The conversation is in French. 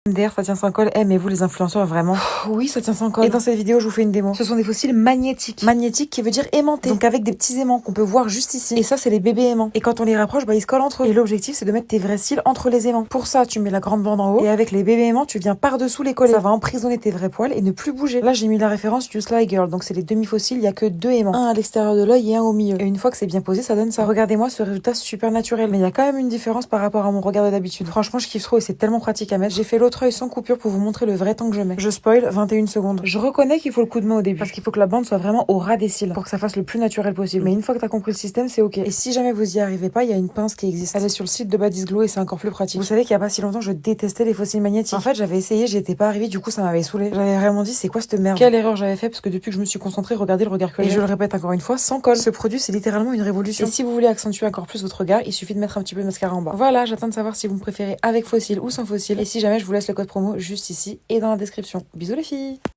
MDR, ça tient sans colle. Mais vous les influenceurs, vraiment? Oui, ça tient sans colle. Et dans cette vidéo, je vous fais une démo. Ce sont des fossiles magnétiques. Magnétique qui veut dire aimanté. Donc avec des petits aimants qu'on peut voir juste ici. Et ça, c'est les bébés aimants. Et quand on les rapproche, ils se collent entre eux. Et l'objectif, c'est de mettre tes vrais cils entre les aimants. Pour ça, tu mets la grande bande en haut. Et avec les bébés aimants, tu viens par-dessous les coller. Ça va emprisonner tes vrais poils et ne plus bouger. Là, j'ai mis la référence du Sly Girl. Donc c'est les demi-fossiles, il y a que 2 aimants. Un à l'extérieur de l'œil et un au milieu. Et une fois que c'est bien posé, ça donne ça. Regardez-moi ce résultat super naturel. Mais il y a quand même une différence par rapport à mon regard de d'habitude. Franchement, je kiffe trop et c'est tellement pratique à mettre. J'ai fait l'autre œil sans coupure pour vous montrer le vrai temps que je mets. Je spoil 21 secondes. Je reconnais qu'il faut le coup de main au début parce qu'il faut que la bande soit vraiment au ras des cils pour que ça fasse le plus naturel possible. Mais une fois que t'as compris le système, c'est ok. Et si jamais vous y arrivez pas, il y a une pince qui existe. Elle est sur le site de Badis Glow et c'est encore plus pratique. Vous savez qu'il y a pas si longtemps, je détestais les fossiles magnétiques. En fait, j'avais essayé, j'y étais pas arrivée, du coup ça m'avait saoulé. J'avais vraiment dit c'est quoi cette merde. Quelle erreur j'avais fait parce que depuis que je me suis concentrée, regardez le regard que j'ai. Et je le répète encore une fois, sans colle. Ce produit, c'est littéralement une révolution. Et si vous voulez accentuer encore plus votre regard, il suffit de mettre un petit peu de mascara en bas. Voilà, j'attends de savoir si vous me préférez avec fossiles ou sans fossiles. Et si jamais, je vous laisse le code promo juste ici et dans la description. Bisous les filles.